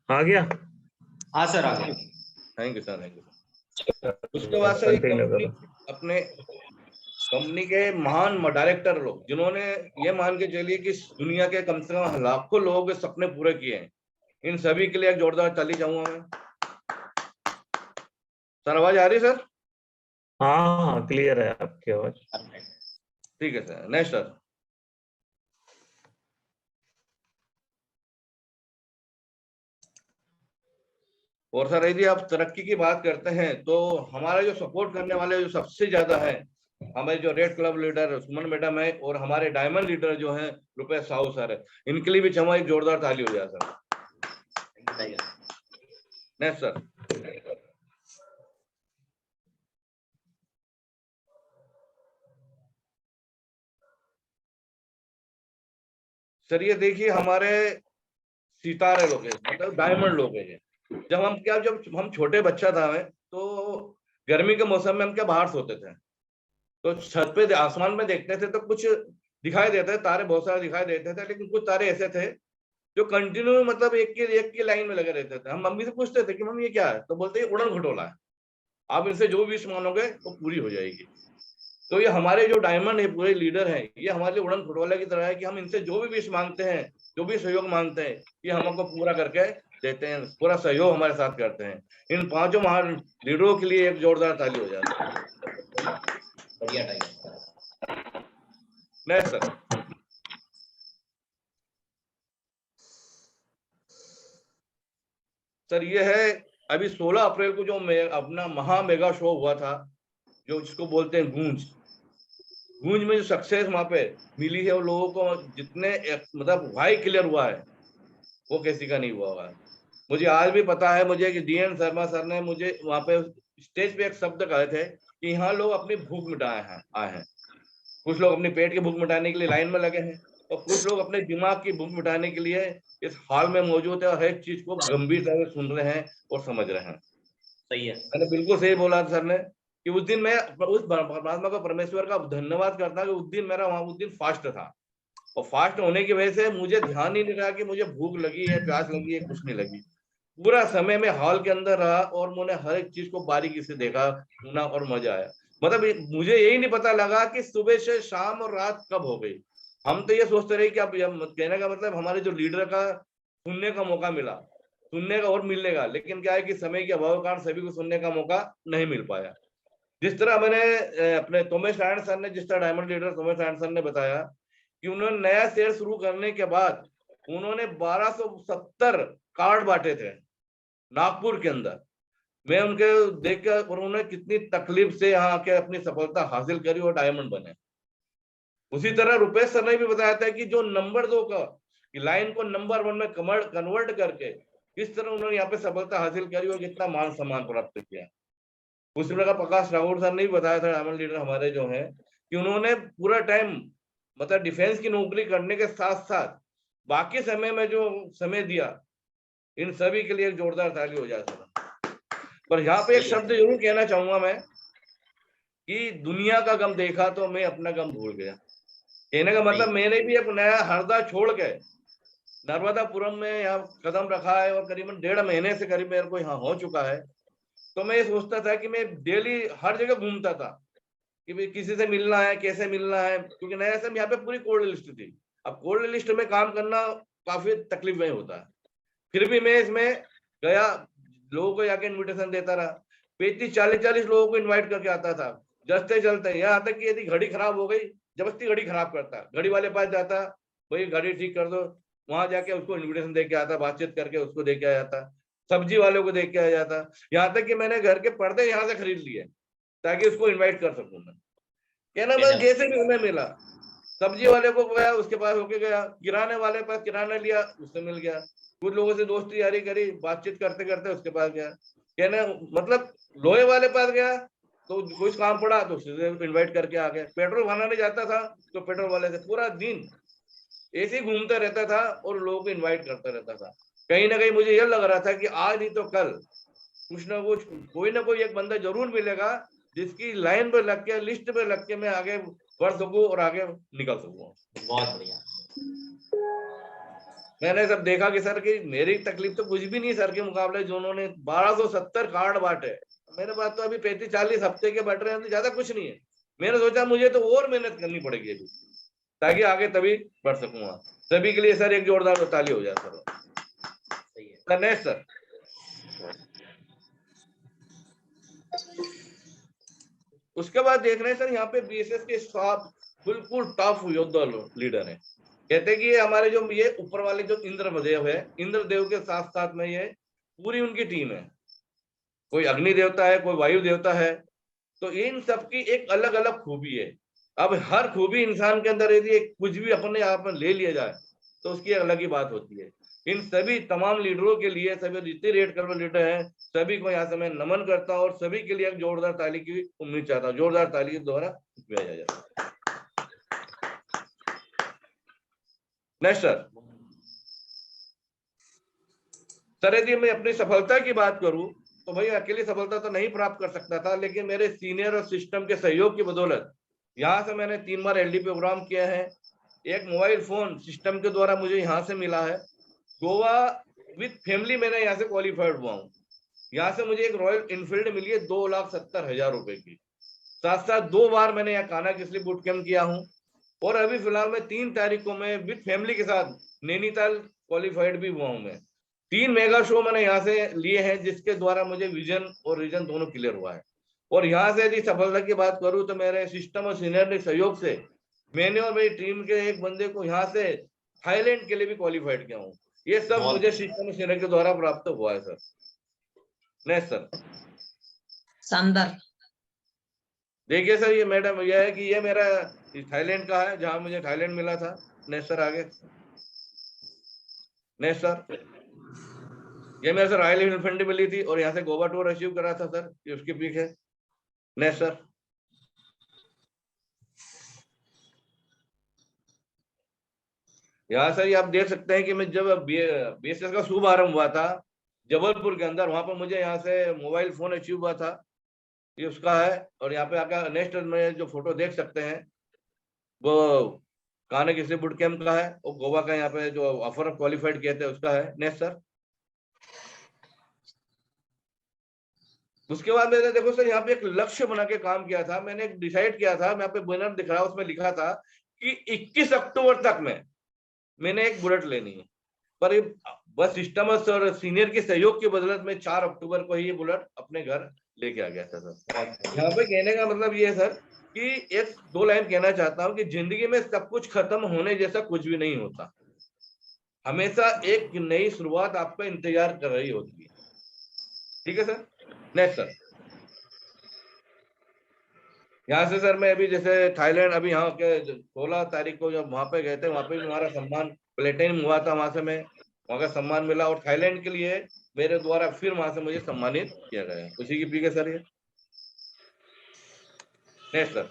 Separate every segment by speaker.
Speaker 1: आ गया?
Speaker 2: हाँ सर आ गया।
Speaker 3: Thank you sir, thank you. उसके बाद सर अपने कंपनी के महान डायरेक्टर लोग जिन्होंने ये मान के चलिए कि दुनिया के कम से कम लाखों लोगों के सपने पूरे किए हैं, इन सभी के लिए एक जोरदार ताली चाहूंगा मैं। सर आवाज आ रही है सर?
Speaker 1: हाँ क्लियर है आपकी आवाज।
Speaker 3: ठीक है सर, नेक्स्ट सर। और सर यदि आप तरक्की की बात करते हैं तो हमारे जो सपोर्ट करने वाले जो सबसे ज्यादा है, हमारे जो रेड क्लब लीडर सुमन मैडम है और हमारे डायमंड लीडर जो है रुपेश साहू सर है, इनके लिए भी क्षमा एक जोरदार ताली हो जाए सर। Next sir. सर ये देखिए हमारे सितारे लोग हैं, मतलब डायमंड लोग हैं। जब हम छोटे बच्चा था तो गर्मी के मौसम में हम क्या बाहर सोते थे, तो छत पे आसमान में देखते थे तो कुछ दिखाई देते थे, तारे बहुत सारे दिखाई देते थे, लेकिन कुछ तारे ऐसे थे जो कंटिन्यू मतलब एक की लाइन में लगे रहते थे। हम मम्मी से पूछते थे कि मम्मी ये क्या है, तो बोलते हैं उड़न खटोला है, आप इनसे जो विश मानोगे वो पूरी हो जाएगी। तो ये हमारे जो डायमंड है पूरे लीडर हैं, ये हमारे लिए उड़न खटोला की तरह है कि हम इनसे जो भी विश मांगते हैं, जो भी सहयोग मांगते हैं, ये हमको पूरा करके देते हैं, पूरा सहयोग हमारे साथ करते हैं। इन पांचों महान लीडरों के लिए एक जोरदार ताली हो जाती है।
Speaker 2: बढ़िया टाइम।
Speaker 3: Next sir. सर ये है अभी 16 अप्रैल को जो अपना महा मेगा शो हुआ था, जो जिसको बोलते हैं गूंज में जो सक्सेस वहां पे मिली है, वो लोगों को जितने मतलब वाई क्लियर हुआ है वो किसी का नहीं हुआ है। मुझे आज भी पता है मुझे कि डीएन शर्मा सर ने मुझे वहां पे स्टेज पे एक शब्द कहे थे कि यहाँ लोग अपनी भूख मिटाए हैं आए हैं। कुछ लोग अपने पेट की भूख मिटाने के लिए लाइन में लगे हैं और कुछ लोग अपने दिमाग की भूख मिटाने के लिए इस हॉल में मौजूद है और हर एक चीज को गंभीरता से सुन रहे हैं और समझ रहे हैं।
Speaker 2: सही है,
Speaker 3: मैंने बिल्कुल सही बोला सर ने कि उस दिन मैं उस परमात्मा का परमेश्वर का धन्यवाद करता कि उस दिन मेरा वहां उस दिन फास्ट था, और फास्ट होने की वजह से मुझे ध्यान ही नहीं रहा कि मुझे भूख लगी है, प्यास लगी है, कुछ नहीं लगी। पूरा समय में हॉल के अंदर रहा और मैंने हर एक चीज को बारीकी से देखा, सुना और मजा आया। मतलब मुझे यही नहीं पता लगा कि सुबह से शाम और रात कब हो गई। हम तो ये सोचते रहे कि अब कहने का मतलब हमारे जो लीडर का सुनने का मौका मिला, सुनने का और मिलने का, लेकिन क्या है कि समय के अभाव के कारण सभी को सुनने का मौका नहीं मिल पाया। जिस तरह मैंने अपने तोमेश नारायण सर ने, जिस तरह डायमंड लीडर तोमेश नारायण सर ने बताया कि उन्होंने नया शेयर शुरू करने के बाद उन्होंने 1270 कार्ड बांटे थे नागपुर के अंदर। मैं उनके देख कर उन्होंने कितनी तकलीफ से यहाँ आके अपनी सफलता हासिल करी और डायमंड बने। उसी तरह रुपेश सर ने भी बताया था कि जो नंबर 2 का लाइन को नंबर 1 में कन्वर्ट करके किस तरह उन्होंने यहाँ पे सफलता हासिल करी और कितना मान सम्मान प्राप्त किया। उसी प्रकार प्रकाश राहुल सर ने भी बताया था, डायमंड लीडर हमारे जो है, कि उन्होंने पूरा टाइम मतलब डिफेंस की नौकरी करने के साथ साथ बाकी समय में जो समय दिया, इन सभी के लिए एक जोरदार ताली हो जाए। पर यहाँ पे एक शब्द जरूर कहना चाहूंगा मैं कि दुनिया का गम देखा तो मैं अपना गम भूल गया। कहने का मतलब मैंने भी एक नया हरदा छोड़ के नर्मदापुरम में यहाँ कदम रखा है और करीबन 1.5 महीने से करीब मेरे को यहाँ हो चुका है। तो मैं ये सोचता था कि मैं डेली हर जगह घूमता था कि भाई किसी से मिलना है, कैसे मिलना है, क्योंकि नया समय यहाँ पे पूरी कोल्ड लिस्ट थी। अब कोल्ड लिस्ट में काम करना काफी तकलीफ में होता है। फिर भी मैं इसमें गया, लोगों को जाके इन्विटेशन देता रहा, 35-40 लोगों को इन्वाइट करके आता था। जलते चलते यहाँ तक कि यदि घड़ी खराब हो गई, जबरदस्ती घड़ी खराब करता, घड़ी वाले पास जाता, भाई घड़ी ठीक कर दो, वहां जाके उसको इन्विटेशन दे के आता, बातचीत करके उसको दे के आ जाता, सब्जी वालों को देख के आ जाता। यहाँ तक कि मैंने घर के पर्दे यहाँ से खरीद लिए ताकि उसको इन्वाइट कर सकूं मैं। कहना बस जैसे भी उन्हें मिला, सब्जी वाले को गया उसके पास होके गया, किराने वाले पास किराना लिया उससे मिल गया, कुछ लोगों से दोस्ती यारी करी, बातचीत करते करते उसके पास गया। कहना मतलब लोहे वाले पास गया तो कुछ काम पड़ा तो उससे इन्वाइट करके आ गया। पेट्रोल भराने जाता था तो पेट्रोल वाले से पूरा दिन ऐसे ही घूमता रहता था और लोगों को इन्वाइट करता रहता था। कहीं ना कहीं मुझे यह लग रहा था कि आज नहीं तो कल कुछ ना कुछ कोई ना कोई एक बंदा जरूर मिलेगा जिसकी लाइन पे लग के, लिस्ट पे लग के मैं आगे बढ़ सकूं और आगे निकल सकूं।
Speaker 2: बहुत बढ़िया।
Speaker 3: मैंने सब देखा कि सर की मेरी तकलीफ तो कुछ भी नहीं सर के मुकाबले, जो उन्होंने 1270 कार्ड बांटे, मेरे पास तो अभी 35-40 हफ्ते के बट रहे हैं, तो ज्यादा कुछ नहीं है। मैंने सोचा मुझे तो और मेहनत करनी पड़ेगी अभी, ताकि आगे तभी बढ़ सकूंगा। सभी के लिए सर एक जोरदार ताली हो जाए सर।
Speaker 2: सही है
Speaker 3: सर नेक्स्ट सर। उसके बाद देख रहे हैं सर, यहाँ पे बीएसएस के साथ बिल्कुल टफ योद्धा लीडर है। कहते हैं कि ये हमारे जो ये ऊपर वाले जो इंद्रदेव है, इंद्रदेव के साथ साथ में ये पूरी उनकी टीम है। कोई अग्नि देवता है, कोई वायु देवता है, तो इन सबकी एक अलग अलग खूबी है। अब हर खूबी इंसान के अंदर यदि कुछ भी अपने आप में ले लिया जाए तो उसकी अलग ही बात होती है। इन सभी तमाम लीडरों के लिए, सभी जितने रेड कर्नल लीडर हैं, सभी को यहाँ से मैं नमन करता हूँ और सभी के लिए एक जोरदार ताली की उम्मीद चाहता हूँ। जोरदार ताली के द्वारा भेजा जाए। नेक्स्ट सर, यदि मैं अपनी सफलता की बात करूं तो भाई अकेली सफलता तो नहीं प्राप्त कर सकता था, लेकिन मेरे सीनियर और सिस्टम के सहयोग की बदौलत यहाँ से मैंने 3 बार एलडी प्रोग्राम किया है। एक मोबाइल फोन सिस्टम के द्वारा मुझे यहाँ से मिला है। गोवा विद फैमिली मैंने यहाँ से क्वालिफाइड हुआ हूँ। यहाँ से मुझे एक रॉयल इनफील्ड मिली है 2,70,000 रुपए की। साथ साथ 2 बार मैंने यहाँ काना किसली बूट कैंप किया हूँ, और अभी फिलहाल मैं 3 तारीख को मैं विद फैमिली के साथ नैनीताल क्वालिफाइड भी हुआ हूँ। मैं 3 मेगा शो मैंने यहाँ से लिए हैं, जिसके द्वारा मुझे विजन और रीजन दोनों क्लियर हुआ है। और यहाँ से यदि सफलता की बात करूँ तो मेरे सिस्टम और सीनियर के सहयोग से मैंने और मेरी टीम के एक बंदे को यहाँ से थाईलैंड के लिए भी क्वालिफाइड किया हूँ। ये सब मुझे सिस्टम और सीनियर के द्वारा प्राप्त हुआ है सर। Next sir.
Speaker 4: संदर।
Speaker 3: देखिए सर, ये मैडम यह है कि ये मेरा थाईलैंड का है, जहां मुझे थाईलैंड मिला था। नेक्स्ट सर आगे। नेक्स्ट सर, ये मेरे से रॉयल इनफील्ड मिली थी और यहाँ से गोवा टूर अचीव करा था सर, ये उसकी पिक है। Next sir. यहाँ सर ये आप देख सकते हैं कि मैं जब बीएसएस का शुभारंभ हुआ था जबलपुर के अंदर, वहां पर मुझे यहाँ से मोबाइल फोन अचीव हुआ था, ये उसका है। और यहाँ पे आकर नेक्स्ट में जो फोटो देख सकते हैं वो काना किसली बूट कैंप का है, और गोवा का यहाँ पे जो ऑफर क्वालिफाइड किए थे उसका है। Next sir. उसके बाद मैंने देखो सर यहाँ पे एक लक्ष्य बना के काम किया था। मैंने एक डिसाइड किया था, मैं यहाँ पे बैनर दिख रहा है, उसमें लिखा था कि 21 अक्टूबर तक में मैंने एक बुलेट लेनी है। पर बस सिस्टम और सीनियर के सहयोग की बदौलत में 4 अक्टूबर को ही ये बुलेट अपने घर लेके आ गया था सर। यहाँ पे कहने का मतलब ये है सर कि एक 2 लाइन कहना चाहता हूँ कि जिंदगी में सब कुछ खत्म होने जैसा कुछ भी नहीं होता। हमेशा एक नई शुरुआत आपका इंतजार कर रही होती है। ठीक है सर। Next sir. यहाँ से सर मैं अभी जैसे थाईलैंड, अभी यहाँ के 16 तारीख को जब वहां पे गए थे, वहां पे भी हमारा सम्मान प्लेटिनम हुआ था, वहां से मैं वहां का सम्मान मिला। और थाईलैंड के लिए मेरे द्वारा फिर वहां से मुझे सम्मानित किया गया, उसी की पीक है सर ये। Next sir.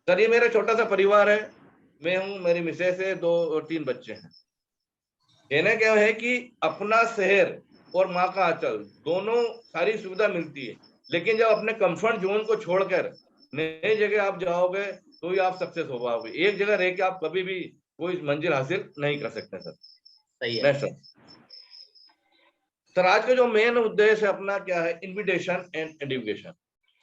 Speaker 3: सर ये मेरा छोटा सा परिवार है, मैं हूँ, मेरी मिसेस है, 2 और 3 बच्चे हैं। कहना क्या है कि अपना शहर और माँ का आंचल दोनों सारी सुविधा मिलती है, लेकिन जब अपने कंफर्ट जोन को छोड़कर नई जगह आप जाओगे तो ही आप सक्सेस हो पाओगे। एक जगह रह के आप कभी भी कोई मंजिल हासिल नहीं कर सकते सर।
Speaker 2: सही है
Speaker 3: सर। आज का जो मेन उद्देश्य है अपना क्या है, इन्विटेशन एंड एडुकेशन।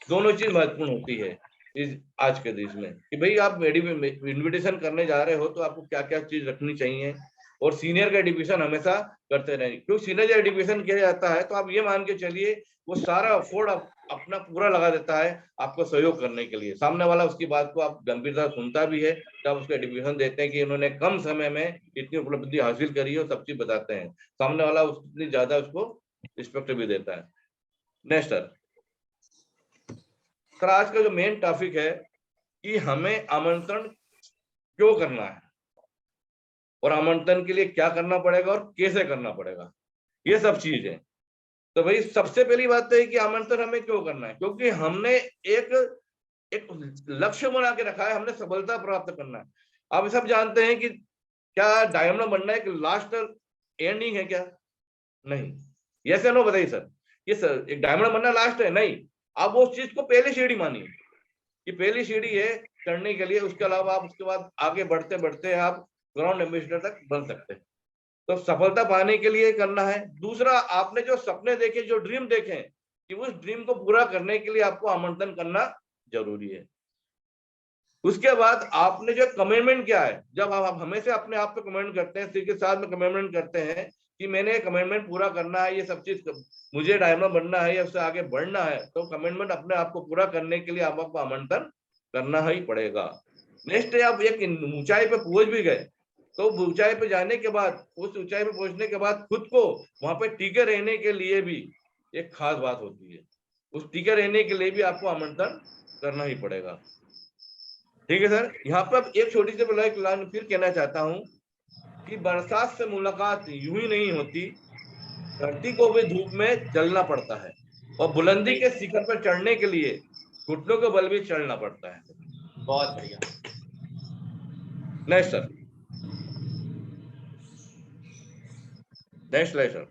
Speaker 3: दोनों चीज महत्वपूर्ण होती है इस आज के देश में, कि भाई आप इन्विटेशन करने जा रहे हो तो आपको क्या क्या चीज रखनी चाहिए, और सीनियर का एडुकेशन हमेशा करते रहेंगे। क्योंकि सीनियर जब एडुकेशन किया जाता है तो आप ये मान के चलिए वो सारा अफोर्ड अपना पूरा लगा देता है आपको सहयोग करने के लिए। सामने वाला उसकी बात को आप गंभीरता सुनता भी है, तब उसको एडुकेशन देते हैं कि इन्होंने कम समय में इतनी उपलब्धि हासिल करी है, सब चीज बताते हैं। सामने वाला उतनी ज्यादा उसको रिस्पेक्ट भी देता है। नेक्स्ट सर, आज का जो मेन टॉपिक है कि हमें आमंत्रण क्यों करना है और आमंत्रण के लिए क्या करना पड़ेगा और कैसे करना पड़ेगा, ये सब चीज है। तो भाई सबसे पहली बात तो है कि आमंत्रण हमें क्यों करना है, क्योंकि हमने एक लक्ष्य बना के रखा है, हमने सफलता प्राप्त करना है। आप सब जानते हैं कि क्या डायमंड बनना है कि लास्ट एंडिंग है क्या? नहीं। यस या नो बताइए सर। ये सर एक डायमंड बनना लास्ट है? नहीं। आप उस चीज को पहली सीढ़ी मानिए कि पहली सीढ़ी है करने के लिए, उसके अलावा आप उसके बाद आगे बढ़ते बढ़ते आप ग्राउंड एम्बेसडर तक बन सकते हैं। तो सफलता पाने के लिए करना है। दूसरा, आपने जो सपने देखे, जो ड्रीम देखे, कि उस ड्रीम को पूरा करने के लिए आपको आमंत्रण करना जरूरी है। उसके बाद आपने जो कमिटमेंट किया है, जब आप हमेशा अपने आप पे कमिटमेंट करते हैं, के साथ में कमिटमेंट करते हैं कि मैंने कमिटमेंट पूरा करना है, ये सब चीज मुझे डायमंड बनना है या उससे आगे बढ़ना है, तो कमिटमेंट अपने आप को पूरा करने के लिए आपको आमंत्रण करना ही पड़ेगा। नेक्स्ट है, आप एक ऊंचाई पे पहुंच भी गए, तो ऊंचाई पे जाने के बाद, उस ऊंचाई पे पहुंचने के बाद खुद को वहां पे टिके रहने के लिए भी एक खास बात होती है। उस टिके रहने के लिए भी आपको आमंत्रण करना ही पड़ेगा। ठीक है सर। यहाँ पर एक छोटी सी लाइन फिर कहना चाहता हूँ कि बरसात से मुलाकात यूं ही नहीं होती, धरती को भी धूप में जलना पड़ता है, और बुलंदी के शिखर पर चढ़ने के लिए घुटनों के बल भी चढ़ना पड़ता है।
Speaker 2: बहुत बढ़िया।
Speaker 3: Next sir, next light sir.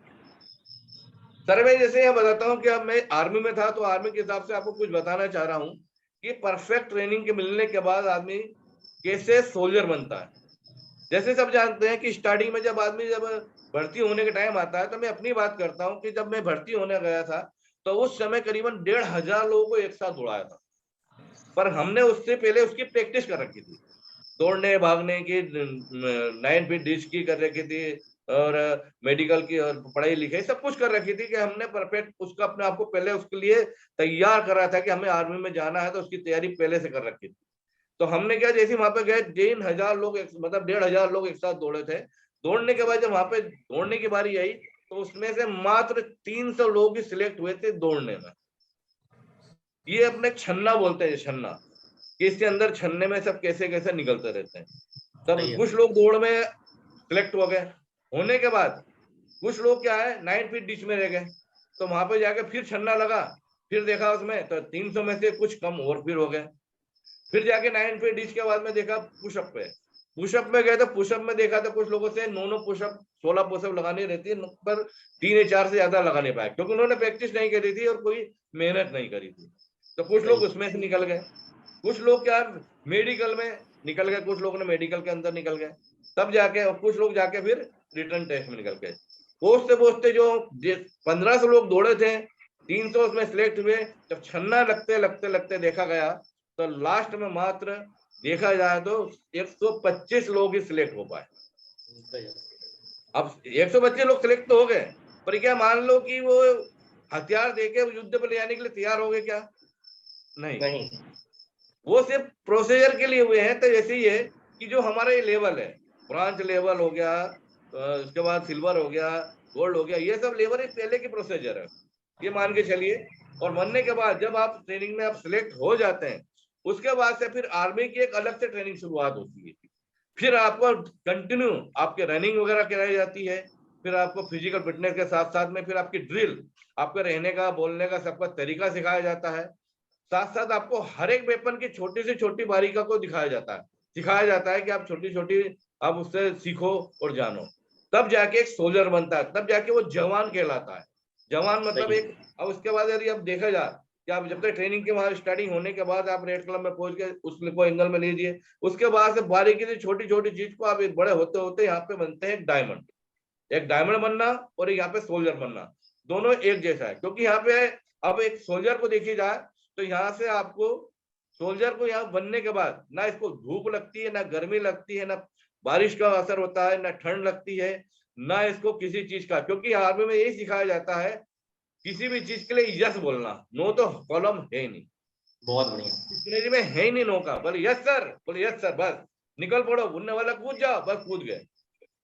Speaker 3: Sir मैं जैसे यहाँ बताता हूँ कि अब मैं आर्मी में था, तो आर्मी के हिसाब से आपको कुछ बताना चाह रहा हूँ कि परफेक्ट ट्रेनिंग के मिलने के बाद आदमी कैसे सोल्जर बनता है। जैसे सब जानते हैं कि स्टार्टिंग में जब आदमी जब भर्ती होने का टाइम आता है, तो मैं अपनी बात करता हूँ कि जब मैं भर्ती होने गया था, तो उस समय करीबन 1500 लोगों को एक साथ दौड़ाया था। पर हमने उससे पहले उसकी प्रैक्टिस कर रखी थी, दौड़ने भागने की, 9 फीट डिश की कर रखी थी, और मेडिकल की और पढ़ाई लिखाई सब कुछ कर रखी थी कि हमने परफेक्ट उसका अपने आप को पहले उसके लिए तैयार कर रहा था कि हमें आर्मी में जाना है, तो उसकी तैयारी पहले से कर रखी थी। तो हमने क्या, जैसे वहां पे गए, 1500 लोग मतलब 1500 लोग एक साथ दौड़े थे। दौड़ने के बाद जब वहां पे दौड़ने की बारी आई, तो उसमें से मात्र 300 लोग ही सिलेक्ट हुए थे दौड़ने में। ये अपने छन्ना बोलते हैं, छन्ना, कि इसके अंदर छन्ने में सब कैसे कैसे निकलते रहते हैं। तब कुछ लोग दौड़ में सिलेक्ट हो गए, होने के बाद कुछ लोग क्या है 9 फीट डिश में रह गए, तो वहां पे जाके फिर छन्ना लगा, फिर देखा उसमें तो 300 में से कुछ कम और फिर हो गए। फिर जाके 9 फीट डिश के बाद में देखा पुशअप पे, पुशअप में गए तो पुशअप में देखा तो कुछ लोगों से 9 पुशअप 16 पुशअप लगानी रहती है, पर 3 या 4 से ज्यादा लगा नहीं पाए, क्योंकि उन्होंने प्रैक्टिस नहीं करी थी और कोई मेहनत नहीं करी थी। तो कुछ लोग उसमें से निकल गए, कुछ लोग क्या मेडिकल में निकल गए, कुछ लोग ने मेडिकल के अंदर निकल गए, तब जाके, और कुछ लोग जाके फिर रिटर्न टेस्ट में निकल गए। पहुंचते पहुंचते जो 1500 लोग दौड़े थे, 300 उसमें सिलेक्ट हुए। जब छन्ना लगते लगते लगते देखा गया, तो लास्ट में मात्र देखा जाए तो 125 लोग ही सिलेक्ट हो पाए। अब 125 लोग सिलेक्ट तो हो गए, पर क्या मान लो कि वो हथियार देके युद्ध पर ले जाने के लिए तैयार हो गए क्या? नहीं, वो सिर्फ प्रोसीजर के लिए हुए हैं। तो जैसे ही है कि जो हमारा ये लेवल है, ब्रांच लेवल हो गया, उसके बाद सिल्वर हो गया, गोल्ड हो गया, ये सब लेवल एक पहले की प्रोसीजर है, ये मान के चलिए। और बनने के बाद जब आप ट्रेनिंग में आप सिलेक्ट हो जाते हैं, उसके बाद से फिर आर्मी की एक अलग से ट्रेनिंग शुरुआत होती है। फिर आपको कंटिन्यू आपके रनिंग वगैरह कराई जाती है, फिर आपको फिजिकल फिटनेस के साथ साथ में फिर आपकी ड्रिल, आपके रहने का, बोलने का, सबका तरीका सिखाया जाता है। साथ साथ आपको हर एक वेपन की छोटी से छोटी बारीका को सिखाया जाता है कि आप छोटी छोटी आप उससे सीखो और जानो, तब जाके एक सोल्जर बनता है, तब जाके वो जवान कहलाता है। जवान मतलब एक, अब उसके बाद यदि आप देखा जाए कि आप जब तक ट्रेनिंग के वहां स्टार्टिंग होने के बाद आप रेड क्लब में पहुंच के उसको एंगल में लीजिए, उसके बाद से बारीकी से छोटी छोटी चीज को आप एक बड़े होते होते यहाँ पे बनते हैं एक डायमंड बनना और यहाँ पे सोल्जर बनना, दोनों एक जैसा है। क्योंकि यहाँ पे अब एक सोल्जर को देखी जाए, तो यहाँ से आपको सोल्जर को यहाँ बनने के बाद ना इसको धूप लगती है, ना गर्मी लगती है, ना बारिश का असर होता है, ना ठंड लगती है, ना इसको किसी चीज का, क्योंकि आर्मी में यही सिखाया जाता है किसी भी चीज के लिए यस बोलना, नो तो कॉलम है ही नहीं।
Speaker 2: बहुत बढ़िया।
Speaker 3: अंग्रेजी में है ही नहीं नो का, बोले यस सर, बोले यस सर, बस निकल पड़ो, उड़ने वाला कूद जाओ, बस कूद गए।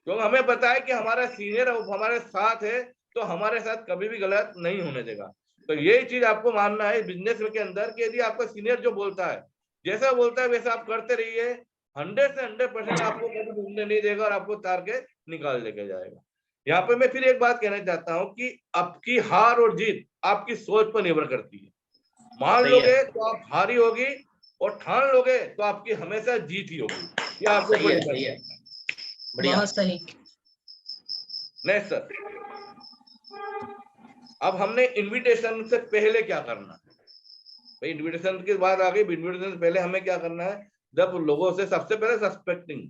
Speaker 3: क्योंकि हमें पता है कि हमारा सीनियर हमारे साथ है, तो हमारे साथ कभी भी गलत नहीं होने देगा। तो यही चीज आपको मानना है बिजनेस के अंदर कि यदि आपका सीनियर जो बोलता है, जैसा बोलता है वैसा आप करते रहिए, 100 से 100% आपको कभी घूमने नहीं देगा और आपको तार के निकाल लेके जाएगा। यहाँ पे मैं फिर एक बात कहना चाहता हूँ कि आपकी हार और जीत आपकी सोच पर निर्भर करती है। मान लोगे तो आप हारी होगी, और ठान लोगे तो आपकी हमेशा जीत ही होगी। ये आपको
Speaker 2: सही है। बढ़िया।
Speaker 4: बहुत सही।
Speaker 3: नेक्स्ट सर, अब हमने इनविटेशन से पहले क्या करना है भाई? इनविटेशन की बात आ गई, इनविटेशन से पहले हमें क्या करना है? जब लोगों से सबसे पहले सस्पेक्टिंग,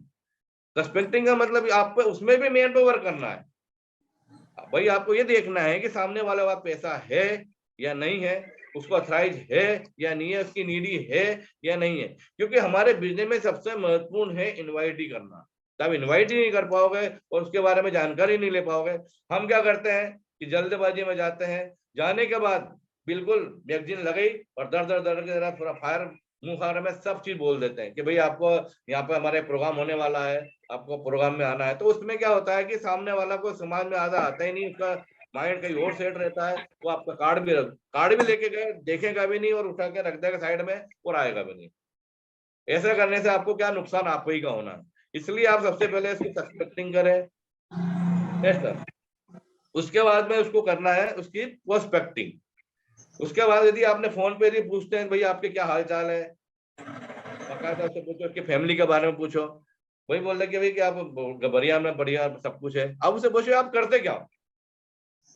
Speaker 3: सस्पेक्टिंग का मतलब आप पे उसमें भी मैन पावर करना है। भाई आपको ये देखना है कि सामने वाले पास पैसा है या नहीं है, उसको अथराइज है या नहीं है, उसकी नीडी है या नहीं है। क्योंकि हमारे बिजनेस में सबसे महत्वपूर्ण है इनवाइट ही करना। तो आप इनवाइट ही नहीं कर पाओगे और उसके बारे में जानकारी नहीं ले पाओगे। हम क्या करते हैं कि जल्दबाजी में जाते हैं, जाने के बाद बिल्कुल मैगजीन लगाई और दर दर दर के पूरा फायर मुंह खाने में सब चीज बोल देते हैं कि भाई आपको यहाँ पे हमारे प्रोग्राम होने वाला है, आपको प्रोग्राम में आना है। तो उसमें क्या होता है कि सामने वाला को समाज में आधा आता ही नहीं, उसका माइंड कहीं और सेट रहता है। वो आपका कार्ड भी लेके गए, देखेगा भी नहीं और उठा के रख देगा साइड में और आएगा भी नहीं। ऐसा करने से आपको क्या नुकसान आप ही का होना है। इसलिए आप सबसे पहले इसकी सस्पेक्टिंग करें, ऐसा। उसके बाद में उसको करना है उसकी प्रोस्पेक्टिंग। उसके बाद यदि आपने फोन पे भी पूछते हैं भाई आपके क्या हाल चाल है, बाकायदा उससे पूछो, उसकी फैमिली के बारे में पूछो। वही बोल रहे कि भाई कि आप बढ़िया में बढ़िया सब कुछ है। अब उसे पूछो आप करते क्या हो,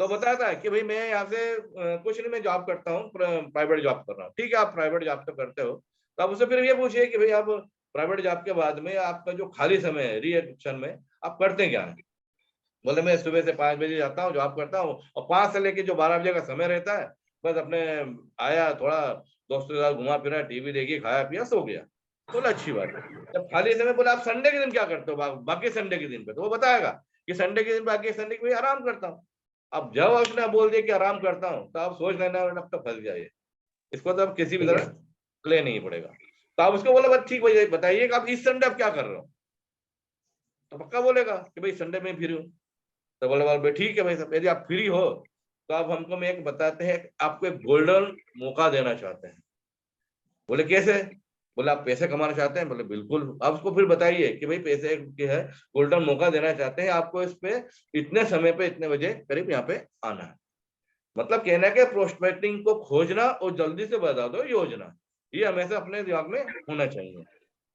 Speaker 3: तो बताता है कि भाई मैं यहाँ से कुछ नहीं, मैं जॉब करता हूँ, प्राइवेट जॉब कर रहा हूँ। ठीक है, आप प्राइवेट जॉब तो करते हो, तो आप उसे फिर ये पूछिए कि भाई आप प्राइवेट जॉब के बाद में आपका जो खाली समय है रिएक्शन में आप करते क्या है। बोले मैं सुबह से 5 बजे जाता हूँ, जॉब करता हूँ और 5 से लेके जो 12 बजे का समय रहता है बस अपने आया, थोड़ा दोस्तों के साथ घुमा फिरा, टीवी देखी, खाया पिया, सो गया। बोला अच्छी बात है। जब खाली समय बोला आप संडे के दिन क्या करते हो, बाकी संडे के दिन पे, तो वो बताएगा कि संडे के दिन बाकी संडे के दिन आराम करता हूँ। अब जब उसने बोल दिया कि आराम करता हूँ तो आप सोच लेना अब तो फंस जाइए, इसको तो अब किसी भी तरह क्ले नहीं पड़ेगा। तो आप उसको बोला ठीक भाई बताइए कि आप इस संडे आप क्या कर रहे हो, तो पक्का बोलेगा कि भाई संडे में फ्री हूँ। तो बोले भाई ठीक है भाई साहब, यदि आप फ्री हो तो आप हमको मैं एक बताते हैं, आपको एक गोल्डन मौका देना चाहते हैं। बोले कैसे, बोले आप पैसे कमाना चाहते हैं, बोले बिल्कुल। आप उसको फिर बताइए कि भाई पैसे के है, गोल्डन मौका देना चाहते हैं आपको, इस पे इतने समय पे इतने बजे करीब यहाँ पे आना है। मतलब कहना कि प्रोस्पेक्टिंग को खोजना और जल्दी से बता दो योजना, ये हमेशा अपने दिमाग में होना चाहिए।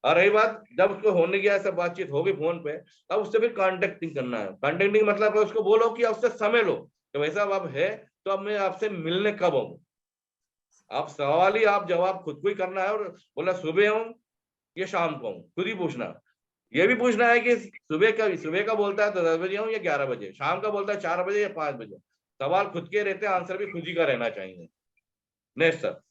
Speaker 3: और रही बात जब उसको होने की ऐसा बातचीत होगी फोन पे, तब उससे फिर कॉन्टेक्टिंग करना है। कॉन्टेक्टिंग मतलब उसको बोलो कि उससे समय लो कि भाई साहब आप है तो अब मैं आपसे मिलने कब आऊँ। आप सवाल ही आप जवाब खुद को ही करना है। और बोला सुबह हूँ या शाम को हूँ, खुद ही पूछना। ये भी पूछना है कि सुबह का बोलता है तो 10 बजे हूँ या 11 बजे, शाम का बोलता है 4 बजे या 5 बजे। सवाल खुद के रहते हैं, आंसर भी खुद ही का रहना चाहिए। Next sir.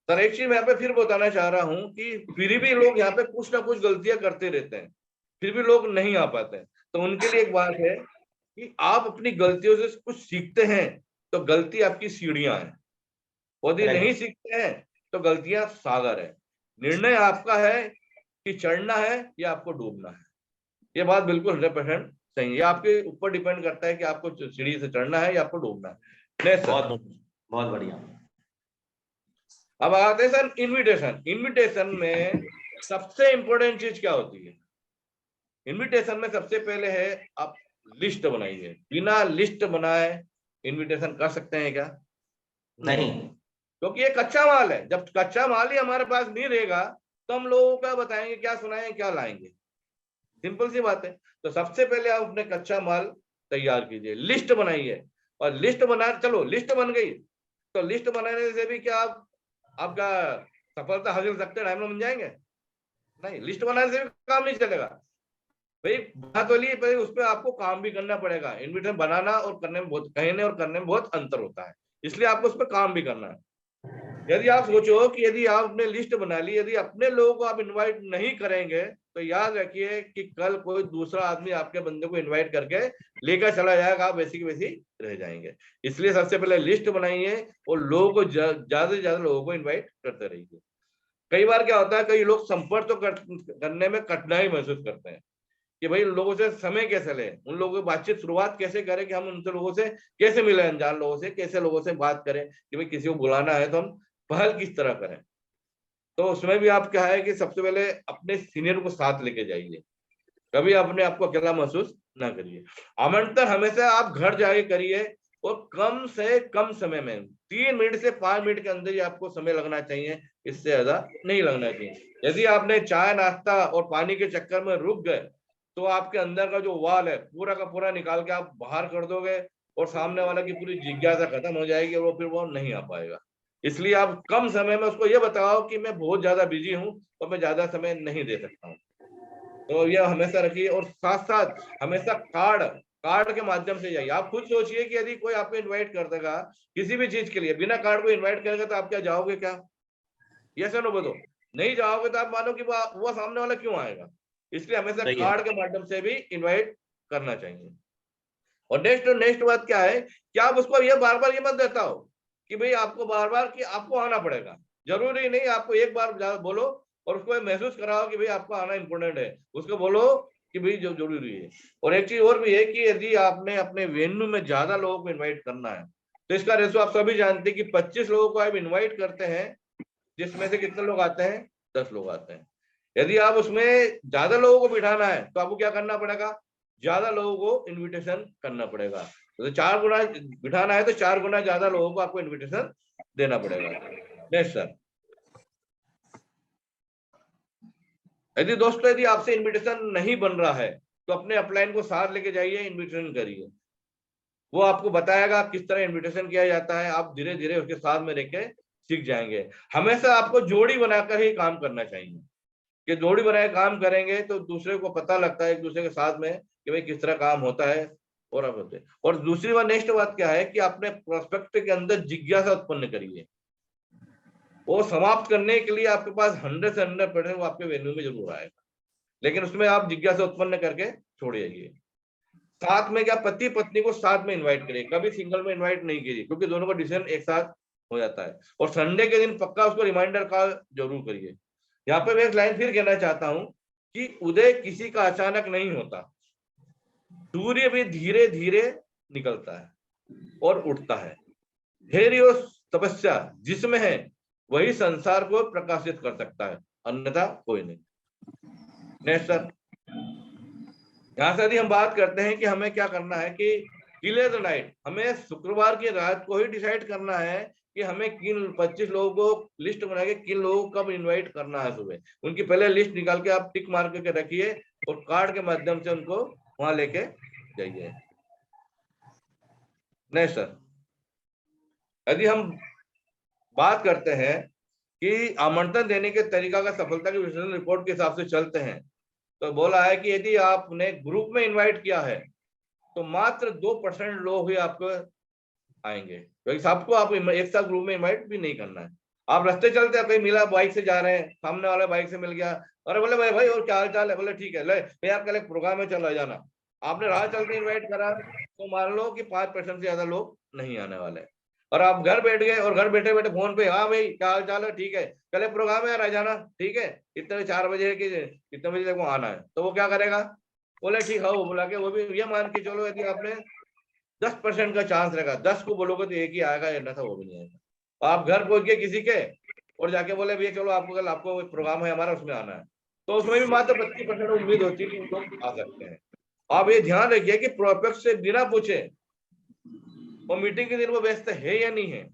Speaker 3: सर एक चीज मैं यहाँ पे फिर बताना चाह रहा हूँ कि फिर भी लोग यहाँ पे कुछ ना कुछ गलतियां करते रहते हैं, फिर भी लोग नहीं आ पाते हैं। तो उनके लिए एक बात है कि आप अपनी गलतियों से कुछ सीखते हैं तो गलती आपकी सीढ़ियां हैं, यदि नहीं सीखते हैं तो गलतियां सागर है। निर्णय आपका है कि चढ़ना है या आपको डूबना है। ये बात बिल्कुल 100% सही है। आपके ऊपर डिपेंड करता है कि आपको सीढ़ी से चढ़ना है या आपको डूबना है।
Speaker 2: बहुत बढ़िया।
Speaker 3: अब आते हैं सर इनविटेशन। इनविटेशन में सबसे इंपॉर्टेंट चीज क्या होती है। इनविटेशन में सबसे पहले है आप लिस्ट बनाइए। बिना लिस्ट बनाए इनविटेशन कर सकते हैं क्या?
Speaker 2: नहीं,
Speaker 3: क्योंकि ये कच्चा माल है। जब कच्चा माल ही हमारे पास नहीं रहेगा तो हम लोगों का बताएंगे क्या सुनाएंगे क्या लाएंगे। सिंपल सी बात है। तो सबसे पहले आप अपने कच्चा माल तैयार कीजिए, लिस्ट बनाइए। और लिस्ट बना, चलो लिस्ट बन गई तो लिस्ट बनाने से भी क्या आप आपका सफलता हासिल सकते टाइम में बन जाएंगे? नहीं, लिस्ट बनाने से भी काम नहीं चलेगा भाई। बात बोलिए भाई, उस पर आपको काम भी करना पड़ेगा। इन्विटेशन बनाना और करने में बहुत, कहने और करने में बहुत अंतर होता है, इसलिए आपको उस पर काम भी करना है। यदि आप सोचो कि यदि आपने लिस्ट बना ली, यदि अपने लोगों को आप इनवाइट नहीं करेंगे तो याद रखिए कि कल कोई दूसरा आदमी आपके बंदे को इनवाइट करके लेकर चला जाएगा, आप वैसी की वैसी रह जाएंगे। इसलिए सबसे पहले लिस्ट बनाइए और लोगों को ज्यादा से ज्यादा लोगों को इन्वाइट करते रहिए। कई बार क्या होता है, कई लोग संपर्क तो करने में कठिनाई महसूस करते हैं कि भाई उन लोगों से समय कैसे लें, उन लोगों की बातचीत शुरुआत कैसे करें, कि हम उनसे लोगों से कैसे मिले, अनजान लोगों से कैसे लोगों से बात करें, कि भाई किसी को बुलाना है तो हम पहल किस तरह करें। तो उसमें भी आप क्या है कि सबसे पहले अपने सीनियर को साथ लेके जाइए, कभी अपने आपको अकेला महसूस ना करिए। आमंत्रण हमेशा आप घर जाके करिए और कम से कम समय में 3 मिनट से 5 मिनट के अंदर ही आपको समय लगना चाहिए, इससे ज्यादा नहीं लगना चाहिए। यदि आपने चाय नाश्ता और पानी के चक्कर में रुक गए तो आपके अंदर का जो वाल है पूरा का पूरा निकाल के आप बाहर कर दोगे और सामने वाला की पूरी जिज्ञासा खत्म हो जाएगी और वो फिर वो नहीं आ पाएगा। इसलिए आप कम समय में उसको ये बताओ कि मैं बहुत ज्यादा बिजी हूं और मैं ज्यादा समय नहीं दे सकता हूँ। तो ये हमेशा रखिए। और साथ साथ हमेशा कार्ड के माध्यम से जाइए। आप खुद सोचिए कि यदि कोई आपको इनवाइट कर देगा किसी भी चीज के लिए, बिना कार्ड को इनवाइट करेगा, तो आप क्या जाओगे क्या? यस या नो बोलो। नहीं जाओगे तो आप मानो कि वो सामने वाला क्यों आएगा। इसलिए हमेशा
Speaker 2: सही है।
Speaker 3: कार्ड के माध्यम से भी इनवाइट करना चाहिए। और नेक्स्ट बात क्या है कि आप उसको ये बार बार ये मत देता हो कि भाई आपको बार बार कि आपको आना पड़ेगा। जरूरी नहीं, आपको एक बार बोलो और उसको महसूस कराओ कि भाई आपको आना इंपॉर्टेंट है। उसको बोलो कि भाई जो जरूरी है। और एक चीज और भी है कि यदि आपने अपने वेन्यू में ज्यादा लोगों को इन्वाइट करना है तो इसका रेशो आप सभी जानते हैं कि 25 लोगों को आप इन्वाइट करते हैं, जिसमें से कितने लोग आते हैं? 10 लोग आते हैं। यदि आप उसमें ज्यादा लोगों को बिठाना है तो आपको क्या करना पड़ेगा? ज्यादा लोगों को इनविटेशन करना पड़ेगा। तो 4 गुना बिठाना है तो 4 गुना ज्यादा लोगों को आपको इनविटेशन देना पड़ेगा। Next sir. यदि दोस्तों यदि आपसे इनविटेशन नहीं बन रहा है तो अपने अपलाइन को साथ लेके जाइए, इनविटेशन करिए। वो आपको बताएगा किस तरह इनविटेशन किया जाता है। आप धीरे धीरे उसके साथ में रहकर सीख जाएंगे। हमेशा आपको जोड़ी बनाकर ही काम करना चाहिए कि जोड़ी बनाए काम करेंगे तो दूसरे को पता लगता है एक दूसरे के साथ में कि भाई किस तरह काम होता है। और अब होते और दूसरी बात, नेक्स्ट बात क्या है कि अपने प्रोस्पेक्ट के अंदर जिज्ञासा उत्पन्न करिए। वो समाप्त करने के लिए आपके पास 100 से 100% वो आपके वेन्यू में जरूर आएगा, लेकिन उसमें आप जिज्ञासा उत्पन्न करके छोड़िए। साथ में क्या, पति पत्नी को साथ में इन्वाइट करिए, कभी सिंगल में इन्वाइट नहीं कीजिए, क्योंकि दोनों का डिसीजन एक साथ हो जाता है। और संडे के दिन पक्का उसको रिमाइंडर कॉल जरूर करिए। यहाँ पे मैं एक लाइन फिर कहना चाहता हूं कि उदय किसी का अचानक नहीं होता, सूर्य भी धीरे धीरे निकलता है और उठता है। धैर्य और तपस्या जिसमें है वही संसार को प्रकाशित कर सकता है, अन्यथा कोई नहीं। Next sir. यहाँ से यदि हम बात करते हैं कि हमें क्या करना है कि क्लियर द नाइट, हमें शुक्रवार की रात को ही डिसाइड करना है कि हमें किन 25 लोगों को लिस्ट बना के किन लोगों को कब इनवाइट करना है। सुबह उनकी पहले लिस्ट निकाल के आप टिक मार करके रखिए और कार्ड के माध्यम से उनको वहां लेके जाइए। Next sir. यदि हम बात करते हैं कि आमंत्रण देने के तरीका का सफलता के विश्लेषण रिपोर्ट के हिसाब से चलते हैं, तो बोला है कि यदि आपने ग्रुप में इनवाइट किया है तो मात्र 2% लोग ही आपको आएंगे, क्योंकि सबको आप एक साथ ग्रुप में इनवाइट भी नहीं करना है। आप रास्ते चलते हैं, कहीं मिला, बाइक से जा रहे हैं, सामने वाला बाइक से मिल गया, अरे बोले भाई भाई और क्या हाल चाल है, बोले ठीक है, ले यार कल एक प्रोग्राम में चला जाना। आपने राह चलते इन्वाइट करा तो मान लो कि 5% से ज्यादा लोग नहीं आने वाले। और आप घर बैठ गए और घर बैठे बैठे फोन पे, हाँ भाई क्या हाल चाल है, ठीक है, कल एक प्रोग्राम है, यार आ जाना, ठीक है, इतने 4 बजे की कितने बजे तक वो आना है, तो वो क्या करेगा? बोले ठीक है, वो बुला के, वो भी ये मान के चलो यदि आपने 10% का चांस रहेगा, 10 को बोलोगे तो एक ही आएगा, ना था वो भी नहीं आएगा। आप घर पहुंच गए किसी के और जाके बोले भैया चलो आपको कल आपको प्रोग्राम है हमारा, उसमें आना है, तो उसमें भी मात्र 25% उम्मीद होती है कि लोग आ सकते हैं। आप ये ध्यान रखिए कि प्रोस्पेक्ट से बिना पूछे वो मीटिंग के दिन वो व्यस्त है या नहीं है,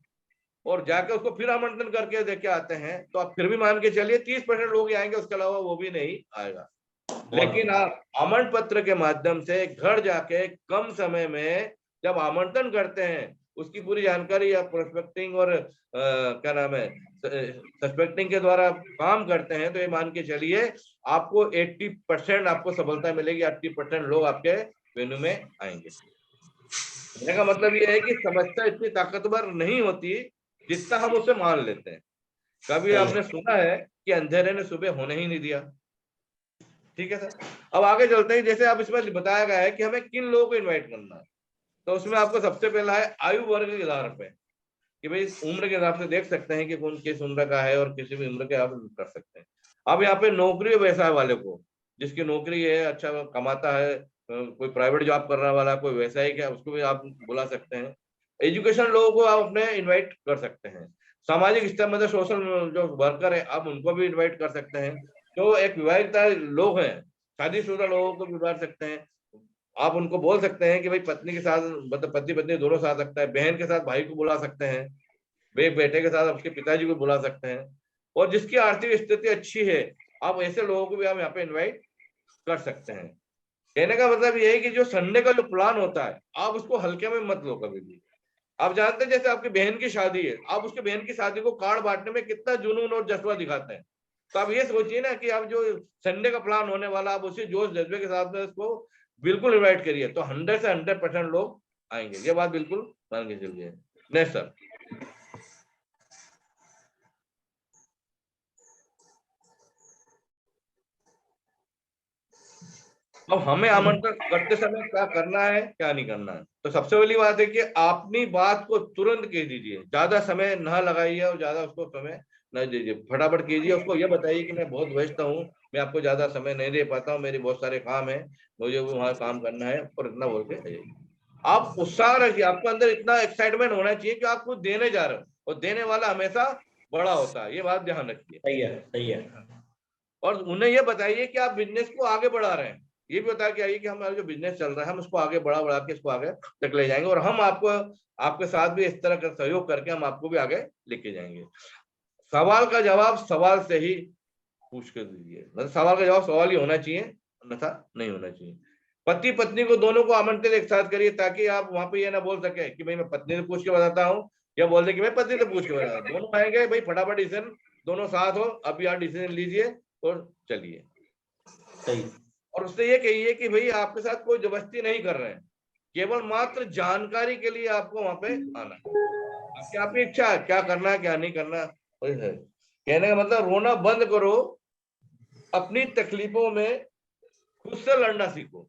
Speaker 3: और जाके उसको फिर आमंत्रण करके देके आते हैं, तो आप फिर भी मान के चलिए 30% लोग आएंगे, उसके अलावा वो भी नहीं आएगा। लेकिन आप आमंत्रण पत्र के माध्यम से घर जाके कम समय में जब आमंत्रण करते हैं, उसकी पूरी जानकारी आप प्रोस्पेक्टिंग और क्या नाम है सस्पेक्टिंग के द्वारा काम करते हैं, तो ये मान के चलिए आपको 80% आपको सफलता मिलेगी, 80% लोग आपके वेन्यू में आएंगे। कहने का मतलब ये है कि समस्या इतनी ताकतवर नहीं होती जितना हम उसे मान लेते हैं। कभी आपने सुना है कि अंधेरे ने सुबह होने ही नहीं दिया। ठीक है सर। अब आगे चलते हैं। जैसे आप इसमें बताया गया है कि हमें किन लोगों को इनवाइट करना है, तो उसमें आपको सबसे पहला है आयु वर्ग के आधार पे कि भाई उम्र के हिसाब से देख सकते हैं कि कौन किस उम्र का है और किसी भी उम्र के आप कर सकते हैं। अब यहाँ पे नौकरी व्यवसाय वाले को, जिसकी नौकरी है, अच्छा कमाता है, कोई प्राइवेट जॉब करने वाला, कोई व्यवसायिक है, उसको भी आप बुला सकते हैं। एजुकेशन लोगों को आप अपने इन्वाइट कर सकते हैं। सामाजिक स्तर मतलब सोशल जो वर्कर है आप उनको भी इन्वाइट कर सकते हैं। जो एक विवाहित लोग हैं, शादीशुदा लोगों को भी बुला सकते हैं। आप उनको बोल सकते हैं कि भाई पत्नी के साथ, मतलब पति पत्नी दोनों साथ सकता है, बहन के साथ भाई को बुला सकते हैं, बेटे के साथ उसके पिताजी को बुला सकते हैं। और जिसकी आर्थिक स्थिति अच्छी है, आप ऐसे लोगों को भी आप यहाँ पे इन्वाइट कर सकते हैं। कहने का मतलब ये है कि जो संडे का जो प्लान होता है आप उसको हल्के में मत लो कभी भी। आप जानते हैं जैसे आपकी बहन की शादी है, आप उसके बहन की शादी को कार्ड बांटने में कितना जुनून और जज्बा दिखाते हैं, तो आप ये सोचिए ना कि अब जो संडे का प्लान होने वाला, आप उसी जोश जज्बे के साथ में इसको बिल्कुल इनवाइट करिए, तो 100 से 100% लोग आएंगे, ये बात बिल्कुल मान के चलिए। Next sir. अब हमें आमंत्रण करते समय क्या करना है क्या नहीं करना है, तो सबसे पहली बात है कि अपनी बात को तुरंत कह दीजिए, ज्यादा समय ना लगाइए और ज्यादा उसको समय न दीजिए, फटाफट कीजिए। उसको ये बताइए कि मैं बहुत व्यस्त हूँ, मैं आपको ज्यादा समय नहीं दे पाता हूँ, मेरे बहुत सारे काम है, मुझे वहाँ काम करना है, और इतना बोल के जाइए। आप उत्साह रखिए, आपके अंदर इतना एक्साइटमेंट होना चाहिए कि आप कुछ देने जा रहे हो, और देने वाला हमेशा बड़ा होता है, ये बात ध्यान रखिए।
Speaker 2: सही है, सही है।
Speaker 3: और उन्हें ये बताइए कि आप बिजनेस को आगे बढ़ा रहे हैं, ये भी बता के आइए कि हमारा जो बिजनेस चल रहा है हम उसको आगे बढ़ा के इसको आगे तक ले जाएंगे, और हम आपको आपके साथ भी इस तरह का सहयोग करके हम आपको भी आगे लेके जाएंगे। सवाल का जवाब सवाल से ही पूछ कर दीजिए, मतलब सवाल का जवाब सवाल ही होना चाहिए, अन्यथा नहीं होना चाहिए। पति पत्नी को दोनों को आमंत्रित एक साथ करिए, ताकि आप वहां पे ये ना बोल सके कि भाई मैं पत्नी से पूछ के बताता हूँ, या बोल दे कि मैं पत्नी से पूछ के बताता हूँ। दोनों आएंगे भाई, फटाफट डिसीजन, दोनों साथ हो, अभी आप डिसीजन लीजिए और चलिए।
Speaker 2: सही।
Speaker 3: और उससे ये कहिए कि भाई आपके साथ कोई जबरदस्ती नहीं कर रहे हैं, केवल मात्र जानकारी के लिए आपको वहां पे आना है, आपकी इच्छा है क्या करना है क्या नहीं करना है। कहने का मतलब रोना बंद करो, अपनी तकलीफों में खुद से लड़ना सीखो,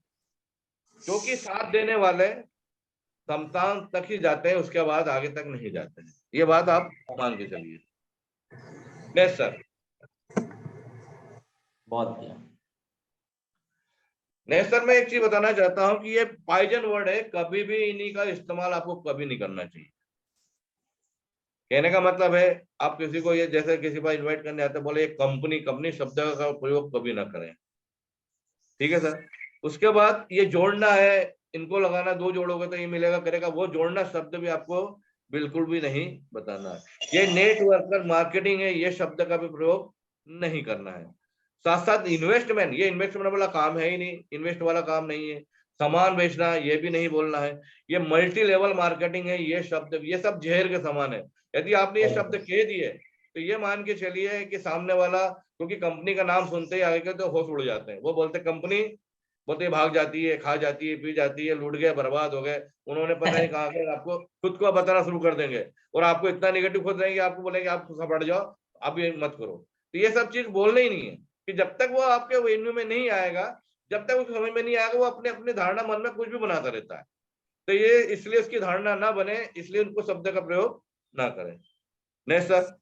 Speaker 3: क्योंकि साथ देने वाले समतान तक ही जाते हैं, उसके बाद आगे तक नहीं जाते हैं, ये बात आप मान के चलिए। Next sir.
Speaker 2: बहुत बढ़िया।
Speaker 3: नेक्स्ट सर, मैं एक चीज बताना चाहता हूं कि ये पॉइजन वर्ड है, कभी भी इन्हीं का इस्तेमाल आपको कभी नहीं करना चाहिए। कहने का मतलब है, आप किसी को ये जैसे किसी को इनवाइट करने आते बोले कंपनी कंपनी शब्द का प्रयोग कभी ना करें, ठीक है सर। उसके बाद ये जोड़ना है, इनको लगाना, दो जोड़ोगे तो ये मिलेगा करेगा, वो जोड़ना शब्द भी आपको बिल्कुल भी नहीं बताना है। ये नेटवर्कर मार्केटिंग है, ये शब्द का भी प्रयोग नहीं करना है। साथ साथ इन्वेस्टमेंट, ये इन्वेस्टमेंट वाला काम है ही नहीं, इन्वेस्ट वाला काम नहीं है। सामान बेचना, ये भी नहीं बोलना है। ये मल्टी लेवल मार्केटिंग है, ये शब्द, ये सब जहर के समान है। यदि आपने ये शब्द कह दिए तो ये मान के चलिए कि सामने वाला, क्योंकि कंपनी का नाम सुनते ही आगे के तो होश उड़ जाते हैं, वो बोलते कंपनी, बोलते भाग जाती है, खा जाती है, पी जाती है, लूट गए, बर्बाद हो गए, उन्होंने पता नहीं कहा गए, आपको खुद को बताना शुरू कर देंगे, और आपको इतना निगेटिव खुद रहेंगे, आपको बोलेंगे आप बढ़ जाओ, आप ये मत करो। तो ये सब चीज बोलना ही नहीं है, कि जब तक वो आपके वेन्यू में नहीं आएगा, जब तक उसको समझ में नहीं आएगा, वो अपने अपनी धारणा मन में कुछ भी बनाता रहता है। तो ये इसलिए उसकी धारणा ना बने, इसलिए उनको शब्द का प्रयोग ना करें। Next sir.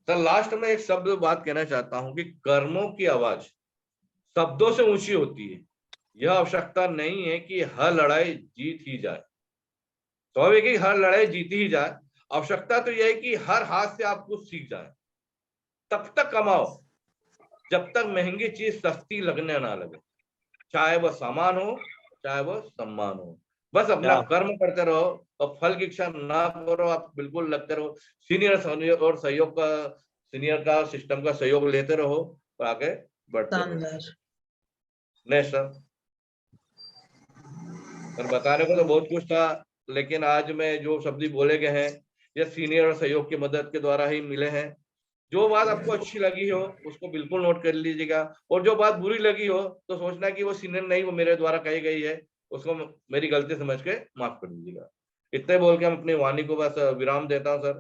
Speaker 3: सर लास्ट में एक शब्द बात कहना चाहता हूं कि कर्मों की आवाज शब्दों से ऊंची होती है। यह आवश्यकता नहीं है कि हर लड़ाई जीत ही जाए, स्वाभाविक है कि हर लड़ाई जीती ही जाए, आवश्यकता तो यह है कि हर हाथ से आप कुछ सीख जाए। तब तक कमाओ जब तक महंगी चीज सस्ती लगने ना लगे, चाहे वह सामान हो चाहे वह सम्मान हो। बस अपना कर्म करते रहो और फल की इच्छा ना करो, आप बिल्कुल लगते रहो, सीनियर और सहयोग का, सीनियर का सिस्टम का सहयोग लेते रहो और आगे बढ़ते रहो। नेक्स्ट सर, बताने को तो बहुत कुछ था, लेकिन आज में जो शब्द बोले गए हैं ये सीनियर और सहयोग की मदद के द्वारा ही मिले हैं। जो बात आपको अच्छी लगी हो उसको बिल्कुल नोट कर लीजिएगा, और जो बात बुरी लगी हो तो सोचना कि वो सीनियर नहीं, वो मेरे द्वारा कही गई है, उसको मेरी गलती समझ के माफ कर दीजिएगा। इतने बोल के हम अपनी वाणी को बस विराम देता हूँ सर।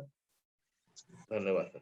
Speaker 3: धन्यवाद सर।